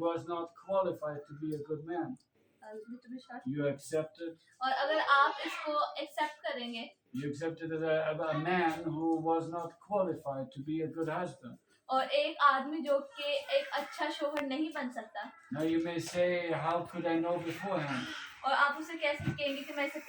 was not qualified to be a good man. You accepted. और अगर आप इसको एक्सेप्ट करेंगे, You accepted a man who was not qualified to be a good husband. और एक आदमी जो कि एक अच्छा शोहर नहीं बन सकता, Now you may say, how could I know beforehand? और आप उसे कैसे कहेंगे कि मैं इसे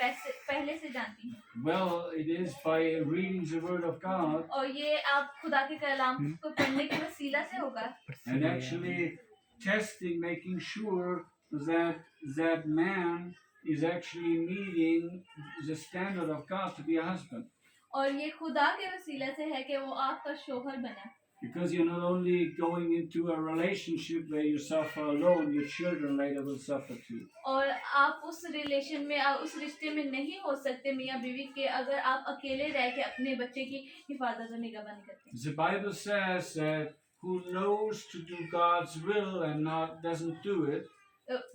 पहले से जानती हूँ? Well, it is by reading the word of God और ये आप खुदा के कलाम को पढ़ने के वसीला से होगा, and actually testing, making sure that that man is actually meeting the standard of God to be a husband. और ये खुदा के वसीले से है कि वो आपका शोहर बना, Because you're not only going into a relationship where you suffer alone, your children later will suffer too. और आप उस रिलेशन में, उस रिश्ते में नहीं हो सकते मियाँ बीवी के अगर आप अकेले रह के अपने बच्चे की हिफाजत और निगहबानी करते हैं। The Bible says that who knows to do God's will and not doesn't do it.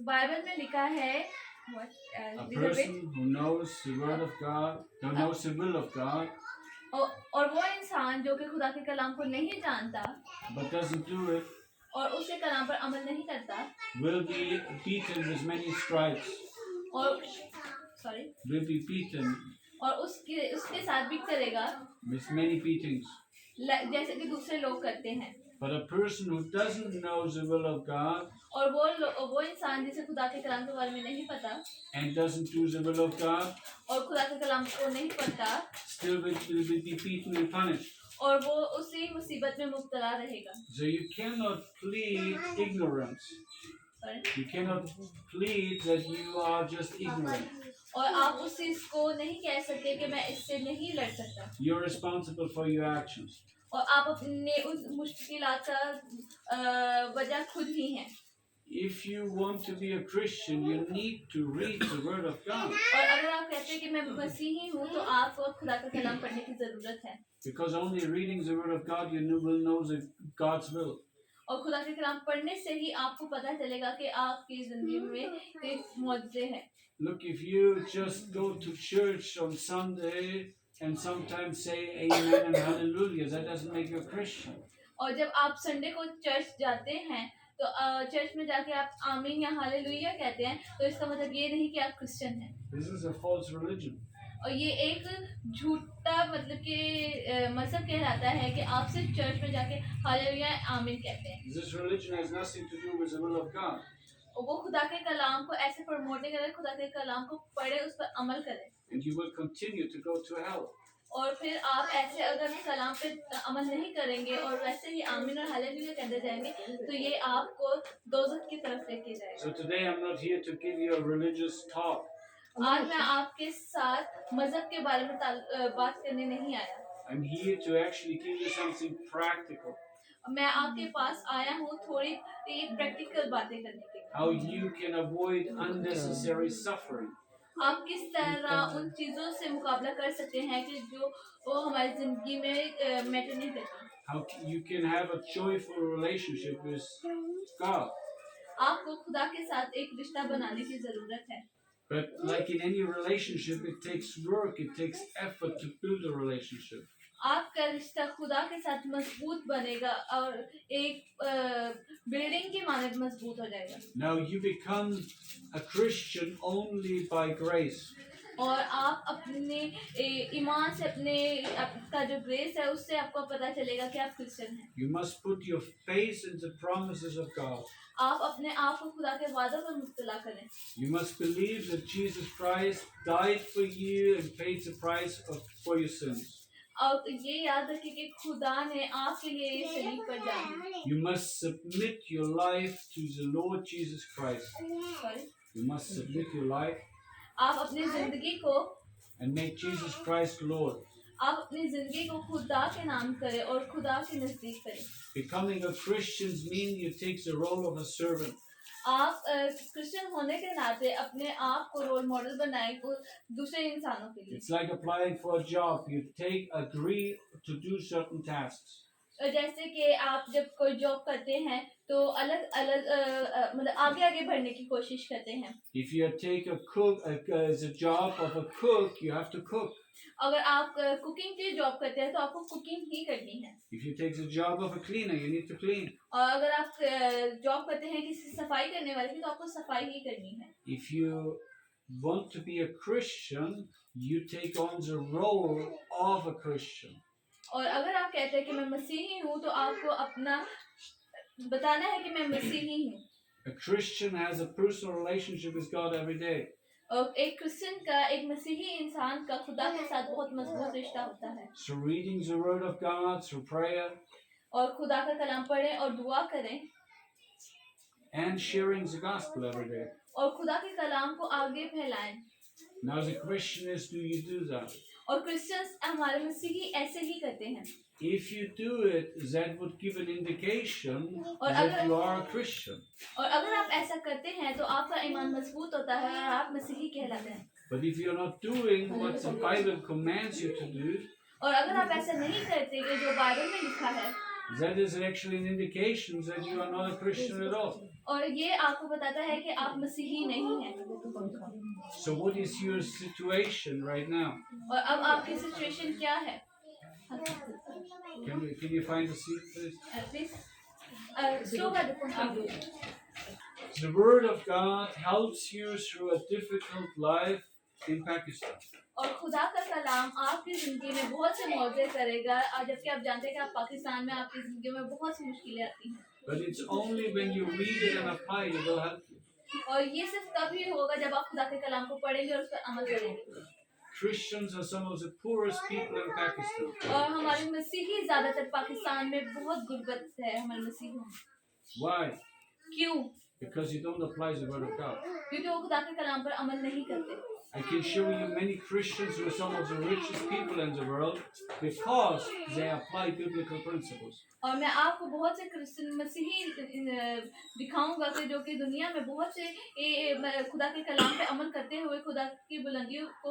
Bible में लिखा है A person who knows the word of God, who knows the will of God, और वो इंसान जो कि खुदा के कलाम को नहीं जानता but doesn't do it, और उसके कलाम पर अमल नहीं करता, will be beaten with many stripes. और will be beaten और उसके साथ भी करेगा with many beatings. जैसे कि दूसरे लोग करते हैं। But a person who doesn't know the will of God और वो इंसान जिसे खुदा के कलाम के बारे में नहीं पता and doesn't do the will of God और खुदा के कलाम को नहीं पढ़ता, still will be beaten and punished. और वो उसी मुसीबत में मुब्तला रहेगा। So you cannot plead ignorance. You cannot plead that you are just ignorant. और आप उस चीज को नहीं कह सकते कि मैं इससे नहीं लड़ सकता। You're responsible for your actions. और आप अपने उस मुश्किलात का वजह खुद ही हैं। If you want to be a Christian, you need to read the Word of God. और अगर आप कहते हैं कि मैं मसीही हूँ, तो आपको खुदा का कलाम पढ़ने की जरूरत है। Because only reading the Word of God, you will know God's will. और खुदा के कलाम पढ़ने से ही आपको पता चलेगा कि आपकी जिंदगी में एक मौजूद है। Look, if you just go to church on Sunday and sometimes say amen and hallelujah, that doesn't make you a Christian. और जब आप संडे को चर्च जाते हैं, तो चर्च में जाके आप आमीन या हालेलुया कहते हैं, तो इसका मतलब ये नहीं कि आप क्रिश्चियन हैं। This is a false religion. और ये एक झूठा मतलब कि मजहब कहलाता है कि आप सिर्फ चर्च में जाके हालेलुया आमीन कहते हैं। This religion has nothing to do with the will of God. और वो खुदा के कलाम को ऐसे प्रमोट नहीं करें, खुदा के कलाम को पढ़े, उस पर अमल करें। And you will continue to go to hell. और फिर आप ऐसे अगर कलाम पे अमल नहीं करेंगे और वैसे ही आमीन और हालेलुया कहते जाएंगे, तो ये आपको दोज़ख की तरफ लेके जाएगा। So today I'm not here to give you a religious talk. आज मैं आपके साथ मजहब के बारे में बात करने नहीं आया। I'm here to actually give you something practical. मैं आपके पास आया हूँ थोड़ी प्रैक्टिकल बातें करने के लिए। How you can avoid unnecessary suffering. आप किस तरह उन चीजों से मुकाबला कर सकते हैं कि जो वो हमारी जिंदगी में मैटर नहीं करती। How you can have a joyful relationship with God. आपको खुदा के साथ एक रिश्ता बनाने की जरूरत है। But like in any relationship, it takes work, it takes effort to build a relationship. आपका रिश्ता खुदा के साथ मजबूत बनेगा और एक बिल्डिंग की मानद मजबूत हो जाएगा। Now you become a Christian only by grace. और आप अपने ईमान से आपका जो ग्रेस है उससे आपको पता चलेगा कि आप क्रिश्चियन हैं। You must put your faith in the promises of God. आप अपने आप को खुदा के वादों पर मुब्तला करें। You must believe that Jesus Christ died for you and paid the price for your sins. और ये याद रखिए कि खुदा ने आपके लिए ये सलीब पर जान। You must submit your life to the Lord Jesus Christ. You must submit your life. आप अपनी जिंदगी को and make Jesus Christ Lord. आप अपनी जिंदगी को खुदा के नाम करें और खुदा के नजदीक करें। Becoming a Christian means you take the role of a servant. आप क्रिश्चियन होने के नाते अपने आप को रोल मॉडल बनाएं दूसरे इंसानों के लिए। It's like applying for a job. You agree to do certain tasks. जैसे कि आप जब कोई जॉब करते हैं तो अलग अलग मतलब आगे आगे बढ़ने की कोशिश करते हैं। If you take the job of a cook, you have to cook. अगर आप कुकिंग की जॉब करते हैं तो आपको कुकिंग ही करनी है। If you take the job of a cleaner, you need to clean. और अगर आप जॉब करते हैं किसी सफाई करने वाले की तो आपको सफाई ही करनी है। If you want to be a Christian, you take on the role of a Christian. और अगर आप कहते हैं कि मैं मसीही हूँ तो आपको अपना बताना है कि मैं मसीही हूँ। A Christian has a personal relationship with God every day. और एक क्रिश्चियन का, एक मसीही इंसान का खुदा के साथ बहुत मजबूत रिश्ता होता है। So reading the Word of God through prayer और खुदा का कलाम पढ़ें और दुआ करें and sharing the gospel every day. और खुदा के कलाम को आगे फैलाएं। Now the question is, do you do that? और क्रिश्चियंस हमारे मसीही ऐसे ही करते हैं। If you do it, that would give an indication और that you are a Christian. और अगर आप ऐसा करते हैं तो आपका ईमान मजबूत होता है और आप मसीही कहलाते हैं। But if you're not doing what the Bible commands you to do, और अगर आप ऐसा नहीं करते कि जो बाइबल में लिखा है, that is actually an indication that you are not a Christian at all. और ये आपको बताता है कि आप मसीही नहीं हैं। So what is your situation right now? और अब आपकी सिचुएशन क्या है? Can you find a seat, please? Please slow कर दो। The Word of God helps you through a difficult life in Pakistan. और खुदा का कलाम आपकी जिंदगी में बहुत से मौजे करेगा, और जबकि आप जानते हैं कि आप पाकिस्तान में आपकी जिंदगी में बहुत सी मुश्किलें आती हैं। But it's only when you read it and apply it, it will help you. और ये सिर्फ तभी होगा जब आप खुदा के कलाम को पढ़ेंगे और उस पर अमल करेंगे। Christians are some of the poorest people in Pakistan. और हमारे मसीही ज्यादातर पाकिस्तान में बहुत गुर्बत है हमारे मसीहियों में। Why? क्यों? Because you don't apply the Word of God. क्योंकि वो खुदा के कलाम पर अमल नहीं करते। I can show you many Christians who are some of the richest people in the world because they apply biblical principles. और मैं आपको बहुत से क्रिश्चियन मसीही दिखाऊंगा कि जो कि दुनिया में बहुत से खुदा के कलाम पे अमल करते हुए खुदा की बुलंदियों को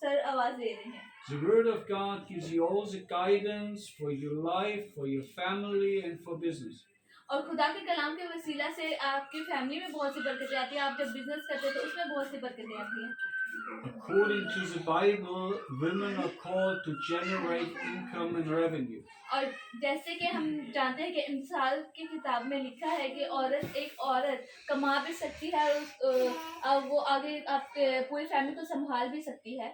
सर आवाज दे रहे हैं। The Word of God gives you all the guidance for your life, for your family, and for business. और खुदा के कलाम के वसीला से आपकी फैमिली में बहुत सी बरकतें आती हैं। आप जब बिजनेस करते हैं तो उसमें बहुत सी बरकतें आती हैं। According to the Bible, women are called to generate income and revenue. और जैसे कि हम जानते हैं कि इंसाल की किताब में लिखा है कि एक औरत कमा भी सकती है और वो आगे आपके पूरी फैमिली को संभाल भी सकती है।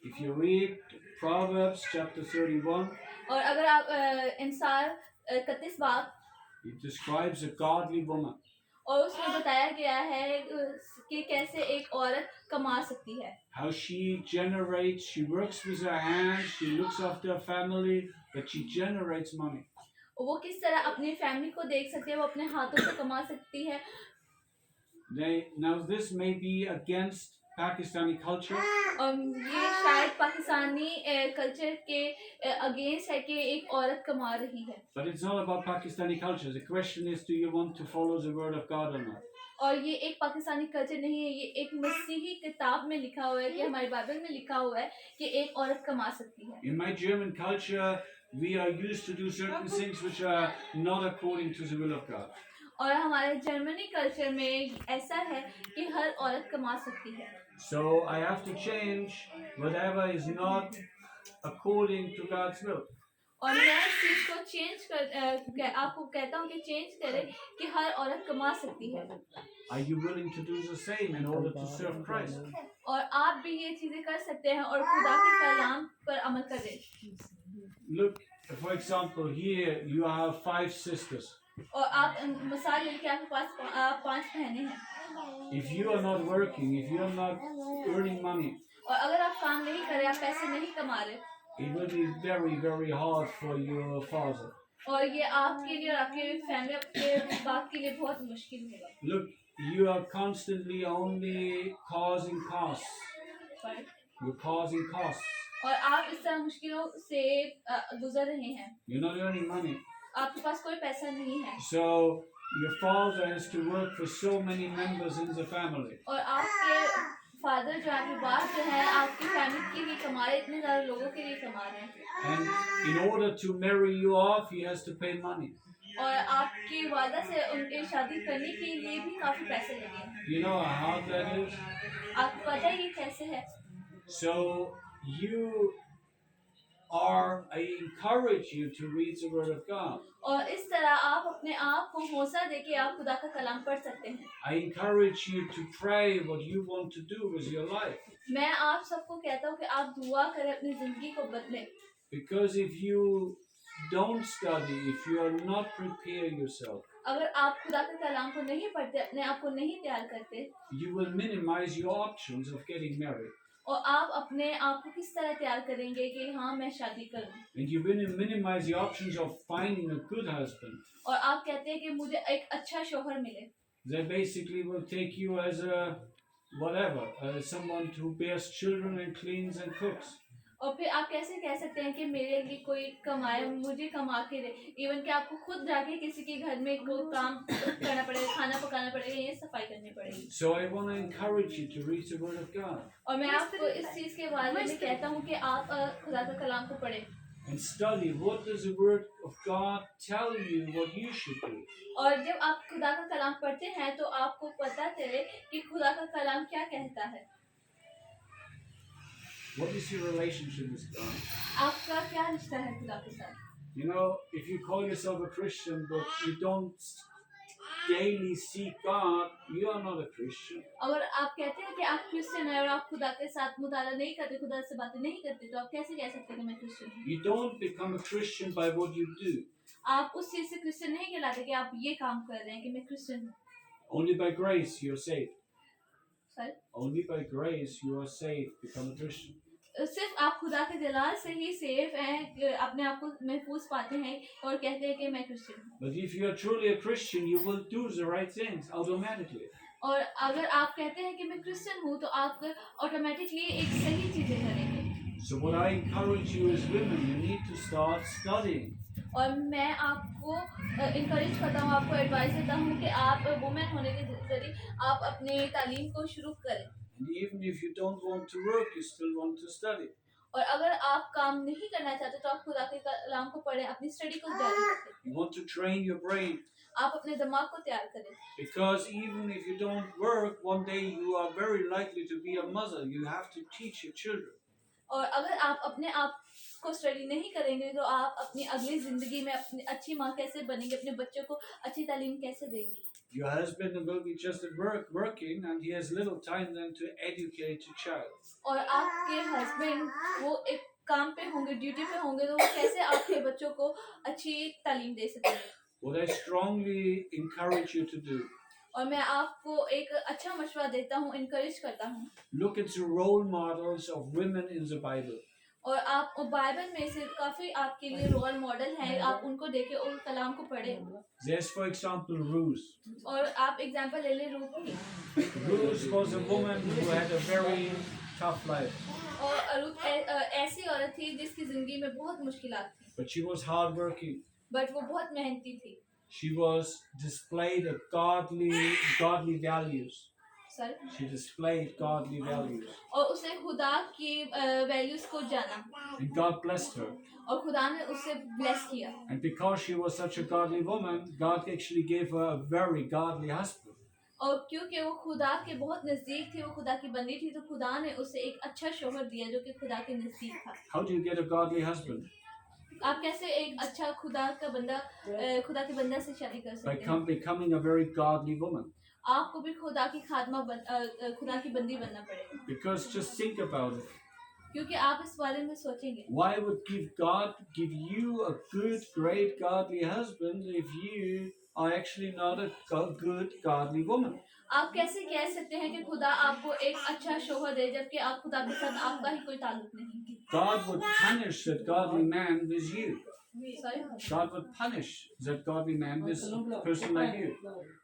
If you read Proverbs chapter 31, और अगर आप इंसाल 31 बाब, it describes a godly woman. और उसमें बताया गया है कि कैसे एक औरत कमा सकती है। How she generates, she works with her hands, she looks after her family, but she generates money. वो किस तरह अपनी फैमिली को देख सकती है, वो अपने हाथों से कमा सकती है। Now this may be against Pakistani culture. ये शायद पाकिस्तानी कल्चर के अगेंस्ट है कि एक औरत कमा रही है। But it's not about Pakistani culture. The question is, do you want to follow the Word of God or not? और ये एक पाकिस्तानी कल्चर नहीं है, ये एक मसीही किताब में लिखा हुआ है कि हमारी बाइबल में लिखा हुआ है कि एक औरत कमा सकती है। In my German culture, we are used to do certain things which are not according to the will of God. और हमारे जर्मनी कल्चर में ऐसा है कि हर औरत कमा सकती है। So I have to change whatever is not according to God's will. और मैं इस चीज को चेंज आपको कहता हूँ कि चेंज करें कि हर औरत कमा सकती है। Are you willing to do the same in order to serve Christ? और आप भी ये चीजें कर सकते हैं और खुदा के कलाम पर अमल करें। Look, for example, here you have 5 sisters. और आप मिसाल लेके आपके पास 5 बहनें हैं। If you are not working, if you are not earning money, और अगर आप काम नहीं कर रहे, आप पैसे नहीं कमा रहे, it will be very, very hard for your father. और ये आपके लिए और आपके फैमिली, आपके बाप के लिए बहुत मुश्किल होगा। Look, you are constantly only causing costs. You're causing costs. और आप इस तरह मुश्किलों से गुजर रहे हैं। You're not earning money. आपके पास कोई पैसा नहीं है। So your father has to work for so many members in the family. और आपके फादर जो आपके बाप जो है आपकी फैमिली के लिए कमा रहे, इतने सारे लोगों के लिए कमा रहे हैं। And in order to marry you off, he has to pay money. और आपकी वादा से उनके शादी करने के लिए भी काफी पैसे लगे हैं। You know how hard that is? आपको पता है ये कैसे है? So you are, I encourage you to read the Word of God. और इस तरह आप अपने आप को हौसला देके आप खुदा का कलाम पढ़ सकते हैं। I encourage you to pray what you want to do with your life. मैं आप सबको कहता हूँ कि आप दुआ करें अपनी जिंदगी को बदलें। Because if you don't study, if you are not prepare yourself, अगर आप खुदा के कलाम को नहीं पढ़ते, अपने आप को नहीं तैयार करते, you will minimize your options of getting married. और आप अपने आप को किस तरह तैयार करेंगे कि हाँ मैं शादी करूँ, And you will minimize the options of finding a good husband. और आप कहते हैं कि मुझे एक अच्छा शौहर मिले, They basically will take you as a whatever, someone who bears children and cleans and cooks. और फिर आप कैसे कह सकते हैं कि मेरे लिए कोई कमाए, मुझे कमा के दे। इवन कि आपको खुद जाके किसी के घर में कोई काम करना पड़ेगा, खाना पकाना पड़ेगा, ये सफाई करनी पड़ेगी। So I want to encourage you to read the Word of God. और मैं आपको इस चीज के बारे में कहता हूँ कि आप खुदा का कलाम को पढ़ें And study what does the Word of God tell you what you should do. और जब आप खुदा का कलाम पढ़ते हैं तो आपको पता चले कि खुदा का कलाम क्या कहता है। What is your relationship with God? आपका क्या रिश्ता है खुदा के साथ? You know, if you call yourself a Christian but you don't daily seek God, you are not a Christian. अगर आप कहते हैं कि आप क्रिश्चियन हैं और आप खुदा के साथ मुताला नहीं करते, खुदा से बातें नहीं करते, तो आप कैसे कह सकते हैं कि मैं क्रिश्चियन हूँ? You don't become a Christian by what you do. आप उस चीज से क्रिश्चियन नहीं कहलाते कि आप ये काम कर रहे हैं कि मैं क्रिश्चियन हूँ। Only by grace you are saved. Sir, Only by grace you are saved, become a Christian. सिर्फ आप खुदा के दिलार से ही सेफ हैं, अपने आप को महफूज पाते हैं और कहते हैं कि मैं क्रिश्चियन हूँ। But if you are truly a Christian, you will do the right things automatically. और अगर आप कहते हैं कि मैं क्रिश्चियन हूँ तो आप ऑटोमेटिकली एक सही चीजें करेंगे। So what I encourage you as women, you need to start studying. और मैं आपको इनकरेज करता हूँ, आपको एडवाइस देता हूँ कि आप वुमेन होने के जरिए आप अपने तालीम को शुरू करें। And even if you don't want to work, you still want to study. और अगर आप काम नहीं करना चाहते तो आप खुदा के कलाम को पढ़ें, अपनी स्टडी को जारी रखें। You want to train your brain. आप अपने दिमाग को तैयार करें। Because even if you don't work, one day you are very likely to be a mother. You have to teach your children. और अगर आप अपने आप को स्टडी नहीं करेंगे तो आप अपनी अगली जिंदगी में अपनी अच्छी माँ कैसे बनेंगे, अपने बच्चों को अच्छी तालीम कैसे देंगे। Your husband will be just at work, working, and he has little time then to educate your child. और आपके हस्बैंड वो एक काम पे होंगे, ड्यूटी पे होंगे, तो वो कैसे आपके बच्चों को अच्छी तालीम दे सकेंगे। What I strongly encourage you to do, और मैं आपको एक अच्छा मशवरा देता हूँ, इनकरेज करता हूँ। look at the role models of women in the Bible. और आप बाइबल में से काफी आपके लिए रोल मॉडल हैं, आप उनको देखें और कलाम को पढ़ें। There's, for example, Ruth. और आप एग्जांपल ले लें रूथ की। Ruth was a woman who had a very tough life, और रूथ ऐसी औरत थी जिसकी जिंदगी में बहुत मुश्किलात थी, but she was hardworking. But वो बहुत मेहनती थी। She was displayed a godly values. Sir, She displayed godly values, और उसने खुदा की वैल्यूज को जाना and God blessed her. और खुदा ने उसे ब्लेस किया। And because she was such a godly woman, God actually gave her a very godly husband. और क्योंकि वो खुदा के बहुत नजदीक थी, वो खुदा की बंदी थी, तो खुदा ने उसे एक अच्छा शौहर दिया जो कि खुदा के नजदीक था। How do you get a godly husband? आप कैसे एक अच्छा खुदा का बंदा खुदा के बंदा से शादी कर By सकते हैं? becoming a very godly woman. आपको भी खुदा की खुदा की बंदी बनना पड़ेगा। Because just think about it. क्योंकि आप इस बारे में सोचेंगे, Why would God give you a good, great, godly husband if you are actually not a good, godly woman? आप कैसे कह सकते हैं कि खुदा आपको एक अच्छा शौहर दे जबकि आप खुदा के साथ आपका ही कोई ताल्लुक नहीं। God would punish that godly man with you. Sorry? God would punish that godly man with a person like you.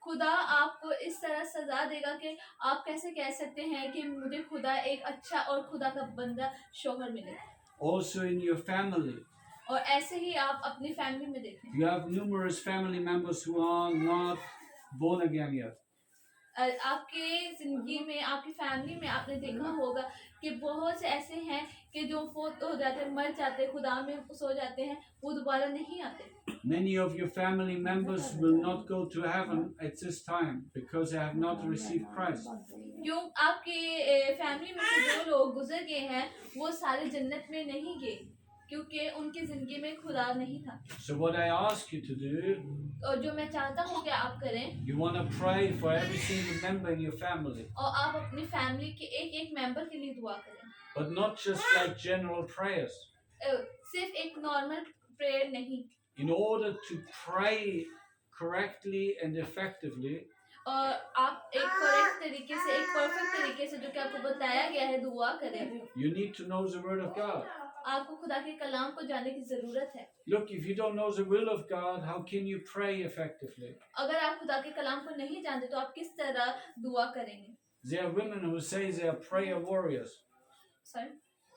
खुदा आपको इस तरह सजा देगा कि आप कैसे कह सकते हैं कि मुझे खुदा एक अच्छा और खुदा का बंदा शौहर मिले। Also in your family. और ऐसे ही आप अपनी फैमिली में देखें, You have numerous family members who are not born again yet. आपके जिंदगी में आपकी फैमिली में आपने देखा होगा कि बहुत से ऐसे हैं कि जो फोत हो जाते हैं, मर जाते हैं, खुदा में सो जाते हैं, वो दोबारा नहीं आते। Many of your family members will not go to heaven at this time because they have not received Christ. क्यों आपके फैमिली में से जो लोग गुजर गए हैं वो सारे जन्नत में नहीं गए क्योंकि उनकी जिंदगी में खुदा नहीं था। So what I ask you to do, और जो मैं चाहता हूँ कि आप करें, you want to pray for every single member in your family, और आप अपनी फैमिली के एक एक मेंबर के लिए दुआ करें, but not just like general prayers. सिर्फ एक नॉर्मल प्रेयर नहीं। In order to pray correctly and effectively, और आप एक करेक्ट तरीके से, एक परफेक्ट तरीके से जो कि आपको बताया गया है दुआ करें, you need to know the word of God. आपको खुदा के कलाम को जानने की जरूरत है। Look, if you don't know the will of God, how can you pray effectively? अगर आप खुदा के कलाम को नहीं जानते तो आप किस तरह दुआ करेंगे? There are women who say they are prayer warriors. Sorry?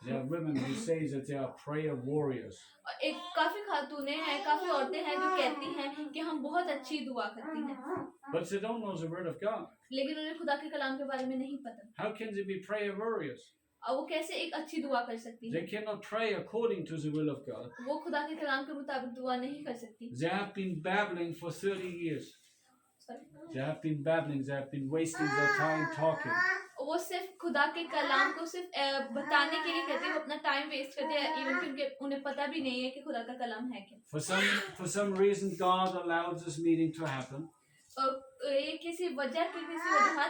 There are women who say that they are prayer warriors. एक काफी खातूनें हैं, काफी औरतें हैं जो कहती हैं कि हम बहुत अच्छी दुआ करती हैं, But they don't know the word of God. लेकिन उन्हें खुदा के कलाम के बारे में नहीं पता। How can they be prayer warriors? और वो कैसे एक अच्छी दुआ कर सकती They है? cannot pray according to the will of God. वो खुदा के कलाम के मुताबिक दुआ नहीं कर सकती। They have been babbling for 30 years. Sorry? They have been babbling. They have been wasting their time talking. वो सिर्फ खुदा के कलाम को सिर्फ बताने के लिए कहते हैं, वो अपना टाइम वेस्ट करते हैं, इवन क्योंकि उन्हें पता भी नहीं है कि खुदा का कलाम है क्या। For some reason, God allowed this meeting to happen. और ये किसी वजह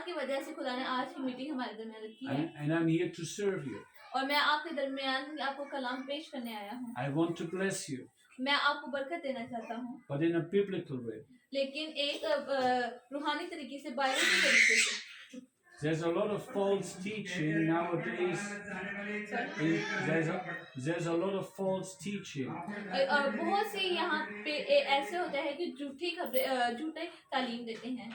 की वजह से खुदा ने आज की मीटिंग हमारे दरमियान रखी है, And I'm here to serve you. और मैं आपके दरमियान आपको कलाम पेश करने आया हूँ। I want to bless you, मैं आपको बरकत देना चाहता हूँ, but in a biblical way. लेकिन एक रूहानी तरीके से, बाइबल के तरीके से। There's a lot of false teaching nowadays. There's a lot of false teaching. और बहुत से यहाँ पे ऐसे होता है कि झूठे तालीम देते हैं।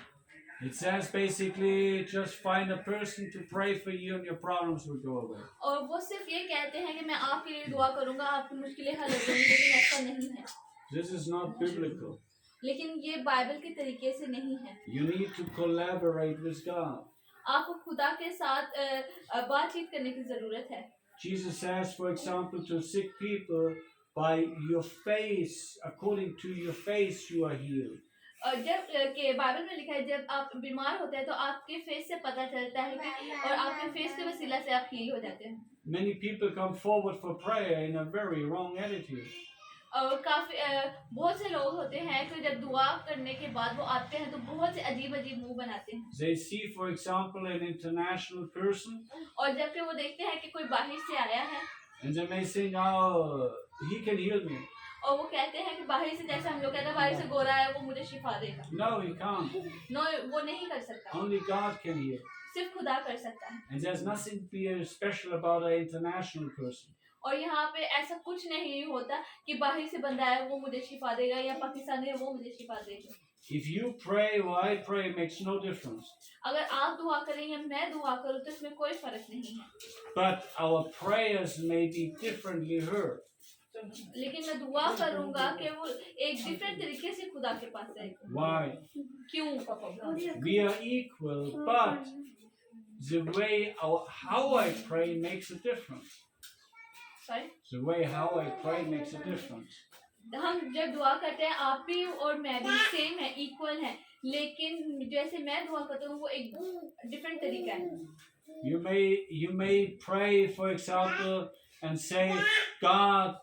It says basically just find a person to pray for you and your problems will go away. और वो सिर्फ ये कहते हैं कि मैं आपके लिए दुआ करूंगा, आपकी मुश्किलें हल हो जाएंगी, लेकिन ऐसा नहीं है। This is not biblical. लेकिन ये बाइबल के तरीके से नहीं है। You need to collaborate with God. आपको खुदा के साथ बातचीत करने की जरूरत है। Jesus says, for example, to sick people, by your face, according to your face, you are healed. और जब के बाइबल में लिखा है जब आप बीमार होते हैं तो आपके फेस से पता चलता है कि, और आपके फेस के वसीला से आप हील हो जाते हैं। Many people come forward for prayer in a very wrong attitude. और काफी बहुत से लोग होते हैं कि जब दुआ करने के बाद वो आते हैं तो बहुत से अजीब अजीब मुंह बनाते हैं। They see, for example, an international person, और जब कि वो देखते हैं कि कोई बाहर से आया है, and they may think, oh, he can heal me. और वो कहते हैं कि बाहर से, जैसे हम लोग कहते हैं बाहर से गोरा है वो मुझे शिफा देगा। No, he can't. नो, वो नहीं कर सकता, Only God can heal. सिर्फ खुदा कर सकता है। And there's nothing special about an international person. और यहाँ पे ऐसा कुछ नहीं होता कि बाहर से बंदा है वो मुझे शिफा देगा, या पाकिस्तानी है वो मुझे शिफा देगा। If you pray or I pray, it makes no difference. अगर आप दुआ करें या मैं दुआ करूँ तो इसमें कोई फर्क नहीं है। But our prayers may be differently heard. लेकिन मैं दुआ करूंगा कि वो एक डिफरेंट तरीके से खुदा के पास जाएगा। Why? क्यों? We are equal, but the way how I pray makes a difference. Sorry? The way how I pray makes a difference. हम जब दुआ करते हैं आप भी और मैं भी सेम है, इक्वल है, लेकिन जैसे मैं दुआ करता हूँ वो एक डिफरेंट तरीका है। You may pray, for example, and say, God,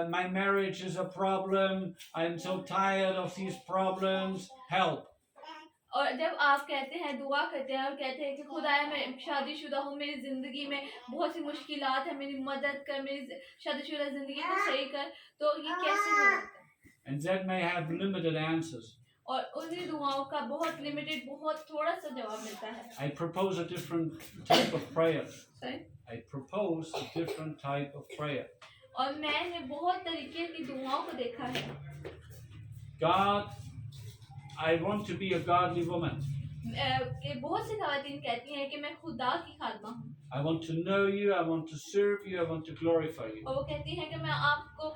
my marriage is a problem. I'm so tired of these problems. Help. और जब आप कहते हैं, दुआ करते हैं और कहते हैं कि खुदाया मैं शादीशुदा हूँ, मेरी जिंदगी में बहुत सी मुश्किलात है, मेरी मदद कर, मेरी शादीशुदा जिंदगी को सही कर, तो ये कैसे हो सकता है? And that may have limited answers. और उन्हीं दुआओं का बहुत लिमिटेड, बहुत थोड़ा सा जवाब मिलता है। I propose a different type of prayer. Sorry? I propose a different type of prayer. और मैंने बहुत तरीके की दुआओं को देखा है। God, I want to be a godly woman. कि बहुत सी ख़वातीन कहती हैं कि मैं खुदा की खादमा हूँ I want to know you, I want to serve you, I want to glorify you. और वो कहती हैं कि मैं आपको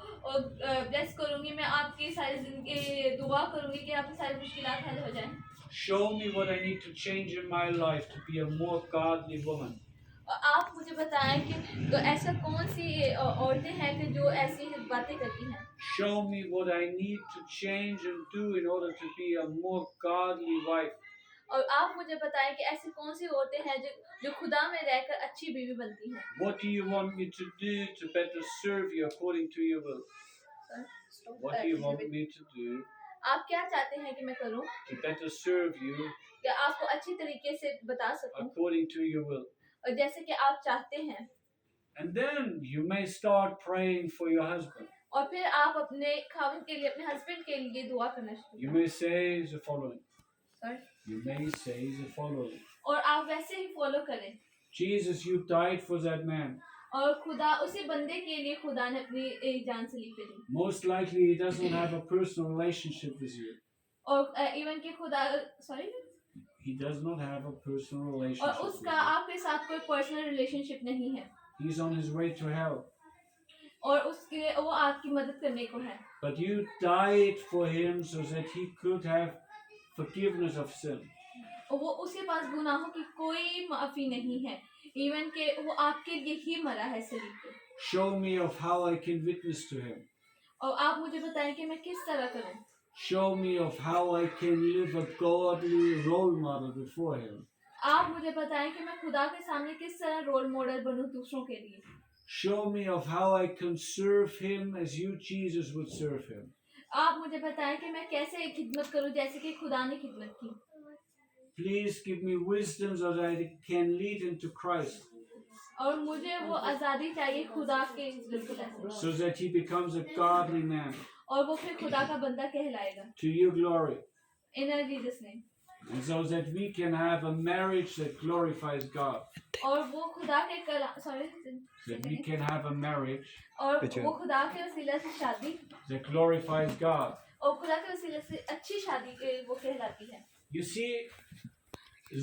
ब्लेस करूँगी, मैं आपकी सारी ज़िंदगी दुआ करूँगी कि आपकी सारी मुश्किलात हल हो जाएं Show me what I need to change in my life to be a more godly woman. और आप मुझे बताएं कि तो ऐसा कौन सी औरतें हैं कि जो ऐसी बातें करती हैं Show me what I need to change and do in order to be a more godly wife. और आप मुझे बताएं कि ऐसी कौन सी औरतें हैं जो खुदा में रहकर अच्छी बीवी बनती हैं What do you want me to do to better serve you according to your will? What do you want me to do आप क्या चाहते हैं कि मैं करूं to better serve you कि आपको अच्छी तरीके से बता सकूं according to your will? और जैसे कि आप चाहते हैं And then you may start praying for your husband. और फिर आप अपने खाविंद के लिए अपने हस्बैंड के लिए दुआ करना शुरू You may say the following. करें You may say the following. और आप वैसे ही फॉलो करें Jesus, you died for that man. और खुदा उसी बंदे के लिए खुदा ने अपनी जान सलीब पे दी Most likely he doesn't have a personal relationship with you. और इवन कि खुदा sorry He does not have a personal और relationship with उसका you. आपके साथ कोई पर्सनल रिलेशनशिप नहीं है He's on his way to hell. और उसके वो आपकी मदद करने को है But you died for him so that he could have forgiveness of sin. और वो उसके पास गुनाहों की कोई माफी नहीं है इवन के वो आपके लिए ही मरा है सलीब पे Show me of how I can witness to him. और आप मुझे बताएं कि मैं किस तरह करूं Show me of how I can live a godly role model before him. आप मुझे बताएं कि मैं खुदा के सामने किस तरह रोल मॉडल बनूं दूसरों के लिए Show me of how I can serve him as you, Jesus, would serve him. आप मुझे बताएं कि मैं कैसे खिदमत करूं जैसे कि खुदा ने खिदमत की Please give me wisdom so that I can lead him to Christ, और मुझे वो आज़ादी चाहिए खुदा के बिल्कुल ऐसे so that he becomes a godly man और वो फिर खुदा का बंदा कहलाएगा to your glory, in Jesus name and so that we can have a marriage that glorifies God, और वो खुदा के कला sorry that we can have a marriage और वो खुदा के वसीला से शादी that glorifies God. और खुदा के वसीले से अच्छी शादी वो कहलाती है You see,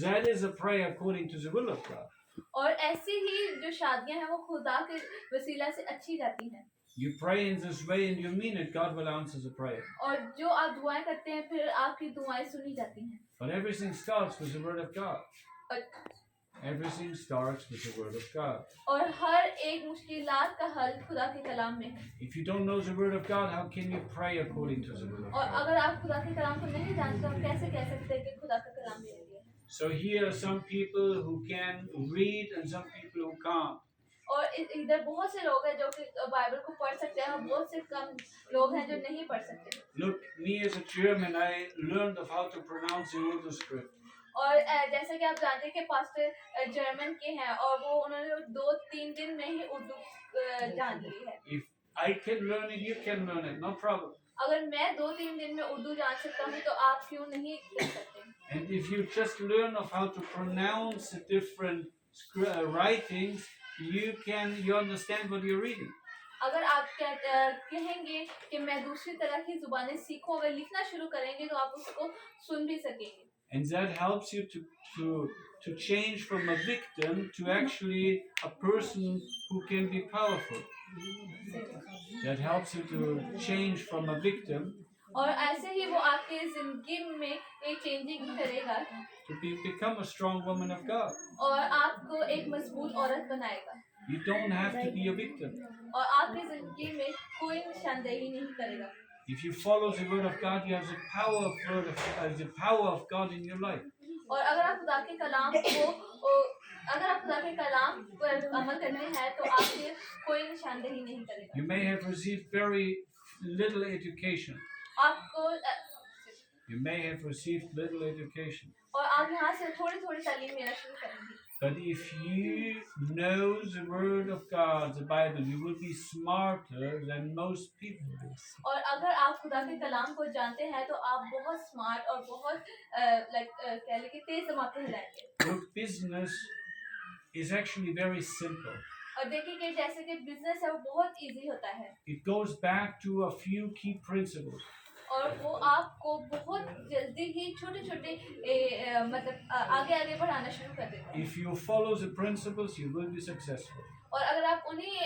that is a prayer according to the will of God. और ऐसी ही जो शादियां हैं वो खुदा के वसीला से अच्छी जाती हैं You pray in this way and you mean it, God will answer the prayer. और जो आप दुआएं करते हैं फिर आपकी दुआएं सुनी जाती हैं But everything starts with the word of God. और Everything starts with the word of God. और हर एक मुश्किलात का हल खुदा के कलाम में है If you don't know the word of God, how can you pray according to the word of और God? अगर आप खुदा के कलाम को नहीं जानते तो आप कैसे कह सकते हैं कि खुदा का कलाम मेरे लिए है So here are some people who can read and some people who can't. और इधर बहुत से लोग हैं जो कि बाइबल को पढ़ सकते हैं और बहुत से कम लोग हैं जो नहीं पढ़ सकते Look, me as a German, I learned of how to pronounce the Urdu script. और जैसे कि आप जानते हैं कि पास्टर जर्मन के हैं और वो उन्होंने 2-3 दिन में ही उर्दू जान ली है If I can learn it, you can learn it, no problem. अगर मैं 2-3 दिन में उर्दू जान सकता हूँ तो आप क्यों नहीं कर सकते And if you just learn of how to pronounce the different writings, you understand what you're reading. अगर आप कहेंगे कि मैं दूसरी तरह की जुबानें सीखूं अगर लिखना शुरू करेंगे तो आप उसको सुन भी सकेंगे And that helps you to change from a victim to actually a person who can be powerful. That helps you to change from a victim और ऐसे ही वो आपके जिंदगी में एक चेंजिंग करेगा to become a strong woman of God. और आपको एक मजबूत औरत बनाएगा You don't have to be a victim. और आपकी जिंदगी में कोई निशानदेही नहीं करेगा If you follow the word of God, you have the power of God in your life. और अगर आप खुदा के कलाम पर अमल करते हैं तो आपसे कोई निशानदेही नहीं करेगा You may have received very little education. आपको You may have received little education. और आप यहाँ से थोड़ी थोड़ी तालीम लेना शुरू करेंगे But if you know the word of God, the Bible, you will be smarter than most people. और अगर आप खुदा के कलाम को जानते हैं तो आप बहुत स्मार्ट और बहुत कह लें कि तेज दिमाग के कहलाएंगे Look, business is actually very simple. और देखिए कि जैसे कि बिजनेस है वो बहुत इजी होता है It goes back to a few key principles. और वो आपको बहुत जल्दी ही छोटे-छोटे मतलब आगे आगे बढ़ाना शुरू कर देता है। If you follow the principles, you will be successful. और अगर आप उन्हीं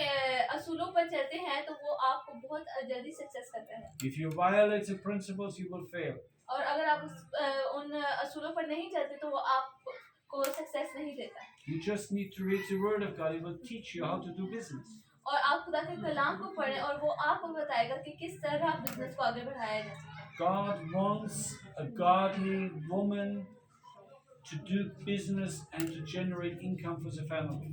असूलों पर चलते हैं तो वो आपको बहुत जल्दी सक्सेस करता है। If you violate the principles, you will fail. और अगर आप उन असूलों पर नहीं चलते तो वो आपको सक्सेस नहीं देता। You just need to read the Word of God. It will teach you how to do business. और आप खुदा के कलाम को पढ़ें और वो आपको बताएगा कि किस तरह बिजनेस को आगे बढ़ाया जा सकता है। God wants a godly woman to do business and to generate income for the family.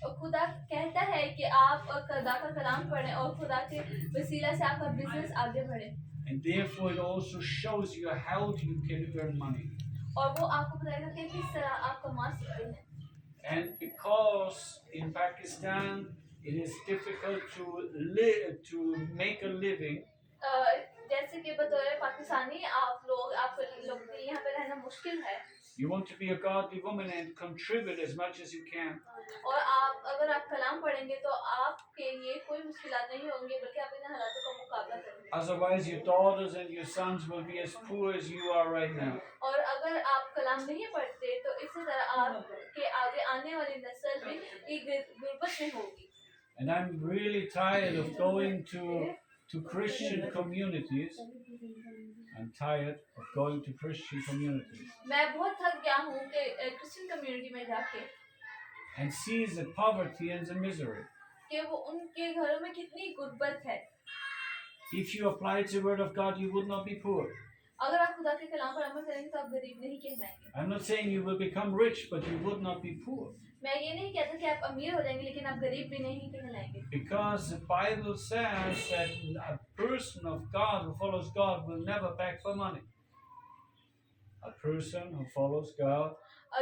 और खुदा कहता है कि आप खुदा का कलाम पढ़ें और खुदा के वसीला से आपका बिजनेस आगे बढ़े। And therefore it also shows you how you can earn money. और वो आपको बताएगा कि किस तरह आप कमा सकते हैं। And because in Pakistan it is difficult to make a living, जैसे कि बतौर पाकिस्तानी आप लोग के यहाँ पे रहना मुश्किल है। you want to be a godly woman and contribute as much as you can. और अगर आप कलाम पढ़ेंगे तो आपके लिए कोई मुश्किलात नहीं होंगी बल्कि आप इन हालातों का मुकाबला करेंगे। Otherwise your daughters and your sons will be as poor as you are right now. और अगर आप कलाम नहीं पढ़ते तो इसी तरह आपके आगे आने वाली नस्ल भी एक गुर्बत में होगी। And I'm really tired of going to Christian communities. I'm tired of going to Christian communities. मैं बहुत थक गया हूँ कि क्रिश्चियन कम्युनिटी में जाके And see the poverty and the misery. कि वो उनके घरों में कितनी गुर्बत है। If you applied the word of God, you would not be poor. अगर आप खुदा के कलाम पर अमल करेंगे तो आप गरीब नहीं कहलाएंगे। I'm not saying you will become rich, but you would not be poor. मैं ये नहीं कहता कि आप अमीर हो जाएंगे लेकिन आप गरीब भी नहीं कहलाएंगे। Because the Bible says that a person of God who follows God will never beg for money. A person who follows God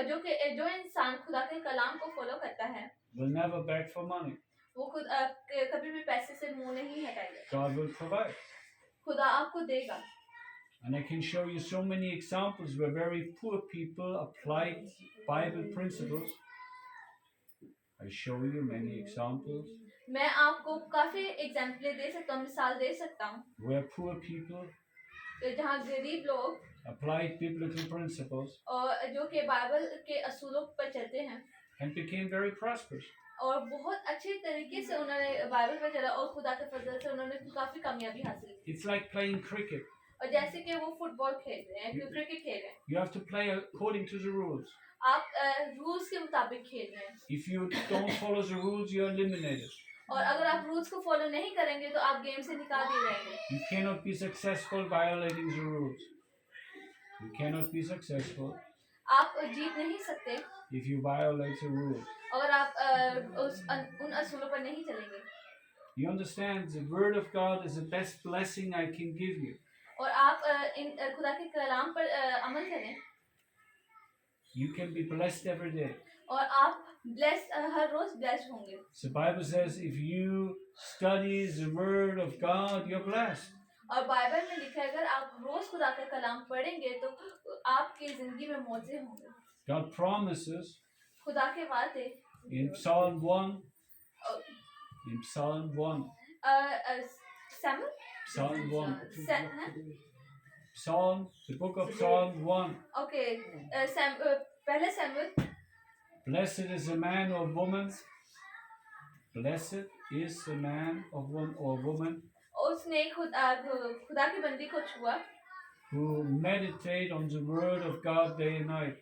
जो इंसान खुदा के कलाम को फॉलो करता है will never beg for money. वो खुद कभी भी पैसे से मुंह नहीं हटाएगा। God will provide. खुदा आपको देगा। And I can show you so many examples where very poor people applied Bible principles. I show you many examples मैं आपको काफी एग्जाम्पल दे सकता हूँ, मिसाल दे सकता हूँ where poor people जहाँ गरीब लोग applied biblical principles और जो कि बाइबल के असूलों पर चलते हैं and became very prosperous. और बहुत अच्छे तरीके से उन्होंने बाइबल पर चला और खुदा के फजल से उन्होंने काफी कामयाबी हासिल की। It's like playing cricket. और जैसे कि वो फुटबॉल खेल रहे हैं, क्रिकेट खेल रहे हैं, You have to play according to the rules. आप रूल्स के मुताबिक खेल रहे हैं। If you don't follow the rules, you're eliminated. और अगर आप रूल्स को फॉलो नहीं करेंगे तो आप गेम से निकाल दिए जाएंगे। You cannot be successful violating the rules. You cannot be successful आप जीत नहीं सकते if you violate the rules. अगर आप उन असूलों पर नहीं चलेंगे। You understand? The word of God is the best blessing I can give you. और आप इन खुदा के कलाम पर अमल करें You can be blessed every day. और आप ब्लेस हर रोज ब्लेस्ड होंगे। The Bible says if you study the word of God, you're blessed. और बाइबल में लिखा है अगर आप रोज खुदा का कलाम पढ़ेंगे तो आपकी जिंदगी में मौजे होंगे। God promises खुदा के वादे in Psalm 1, in Psalm 1, Psalm 1, Psalm, the book of Psalm 1. Okay पहले Samuel Blessed is the man or woman. Blessed is the man or woman उसने खुदा की बंदी को छुआ who meditate on the word of God day and night.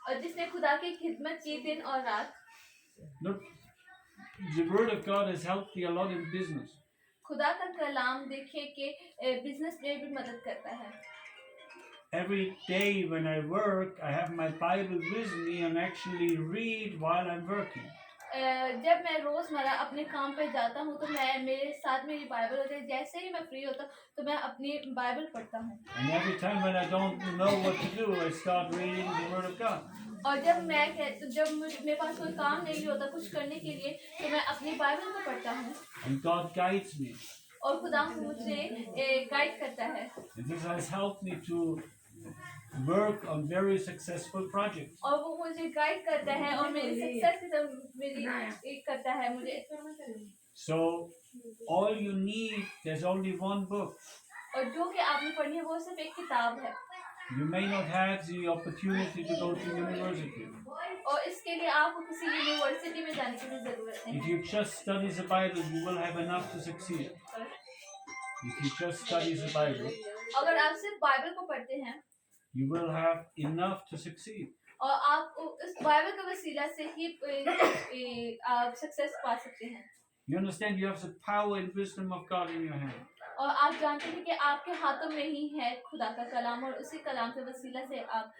और जिसने खुदा की खिदमत की दिन और रात। Look, the word of God has helped me a lot in business. खुदा का कलाम देखिए कि बिजनेस में भी मदद करता है। Every day when I work, I have my Bible with me and actually read while I'm working. जब मैं रोजमर्रा अपने काम पे जाता हूँ तो मैं मेरे साथ मेरी बाइबल होती है। जैसे ही मैं फ्री होता तो मैं अपनी बाइबल पढ़ता हूँ। And every time when I don't know what to do, I start reading the Word of God. और जब मेरे पास कोई काम नहीं होता कुछ करने के लिए तो मैं अपनी बाइबल को पढ़ता हूँ। And God guides me. और खुदा मुझे गाइड करता है। And this has helped me to work on very successful projects. और वो मुझे गाइड करता है और मेरी सक्सेस की तरफ मेरी करता है मुझे। So all you need, there's only one book. और जो कि आपने पढ़ी है वो सिर्फ एक किताब है You may not have the opportunity to go to university. और इसके लिए आपको किसी यूनिवर्सिटी में जाने की भी जरूरत If नहीं you just study the Bible, you will have enough to succeed. If you just study the Bible, अगर आप सिर्फ बाइबल को पढ़ते हैं you will have enough to succeed. और आप इस बाइबल के वसीला से ही आप सक्सेस पा सकते हैं You understand? You have the power and wisdom of God in your hand. और आप जानते हैं कि आपके हाथों में ही है खुदा का कलाम और उसी कलाम के वसीला से आप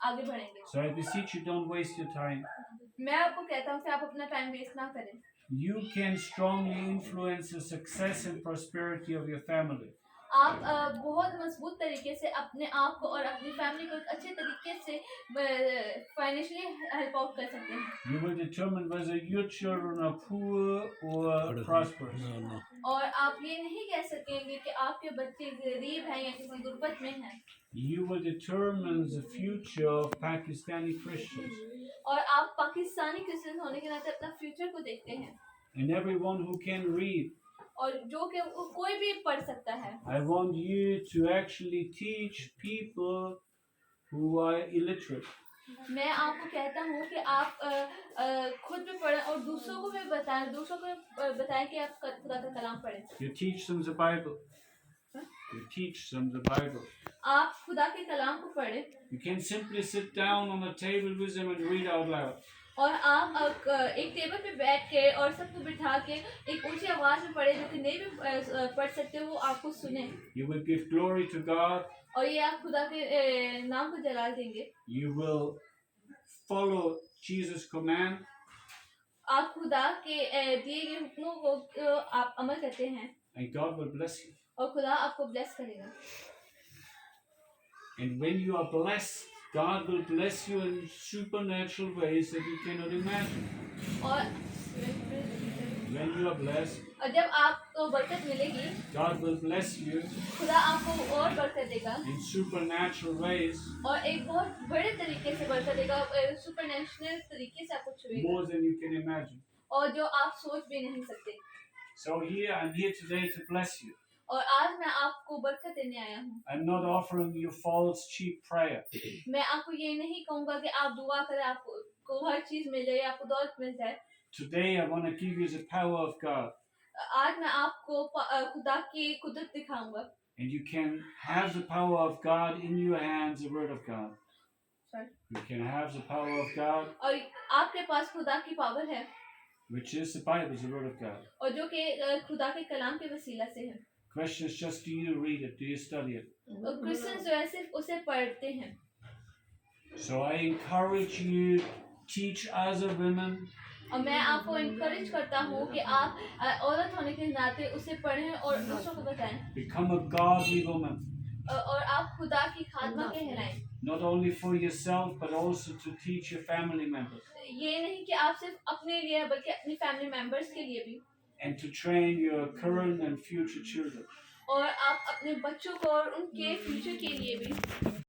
आगे बढ़ेंगे So I beseech you, don't waste your time. मैं आपको कहता हूँ कि आप अपना टाइम वेस्ट ना करें You can strongly influence the success and prosperity of your family. आप बहुत मजबूत तरीके से अपने आप को और अपनी फैमिली को एक अच्छे तरीके से फाइनेंशियली हेल्प आउट कर सकते हैं You will determine whether your children are poor or prosperous. और आप ये नहीं कह सकेंगे कि आपके बच्चे गरीब हैं या किसी गुर्बत में हैं You will determine the future of Pakistani Christians और आप पाकिस्तानी क्रिश्चियन होने के नाते अपना फ्यूचर को देखते हैं and everyone who can read. और जो कि कोई भी पढ़ सकता है I want you to actually teach people who are illiterate. मैं आपको कहता हूँ कि आप खुद भी पढ़ें और दूसरों को भी बताएं कि आप खुदा का कलाम पढ़ें You teach them the Bible. You teach them the Bible. आप खुदा के कलाम को पढ़ें You can simply sit down on a table with them and read out loud. और आप एक टेबल पे बैठ के और सबको बिठा के एक ऊंची आवाज में पढ़े जो कि नहीं भी पढ़ सकते वो आपको सुने You will give glory to God. और ये आप खुदा के नाम को जलाल देंगे You will follow Jesus' command. आप खुदा के दिए गए हुक्मों को आप अमल करते हैं And God will bless you. और खुदा आपको ब्लेस करेगा And when you are blessed, God will bless you in supernatural ways that you cannot imagine. और When you are blessed, और जब आपको बरकत मिलेगी God will bless you खुदा आपको और बरकत देगा in supernatural ways और एक बहुत बड़े तरीके से बरकत देगा सुपरनेचुरल तरीके से आपको छुएगा more than you can imagine. और जो आप सोच भी नहीं सकते So I'm here today to bless you. और आज मैं आपको बरकत देने आया हूँ I'm not offering you false, cheap prayer. मैं आपको ये नहीं कहूँगा कि आप दुआ करें आपको हर चीज मिल जाए आपको दौलत मिल जाए Today I want to give you the power of God. आज मैं आपको खुदा की कुदरत दिखाऊंगा And you can have the power of God in your hands, the word of God. Sorry. You can have the power of God, और आपके पास खुदा की पावर है which is the Bible, the word of God. और जो कि खुदा के कलाम के वसीला से है Question is just, do you read it? Do you study it? और क्रिश्चियन जो है सिर्फ उसे पढ़ते हैं So I encourage you, teach other women. और मैं आपको इनकरेज करता हूँ कि आप औरत होने के नाते उसे पढ़ें और दूसरों को बताएं Become a godly woman. और आप खुदा की खात्मा कहलाएं Not only for yourself, but also to teach your family members. ये नहीं कि आप सिर्फ अपने लिए बल्कि अपनी फैमिली मेंबर्स के लिए भी And to train your current and future children. और आप अपने बच्चों को और उनके फ्यूचर के लिए भी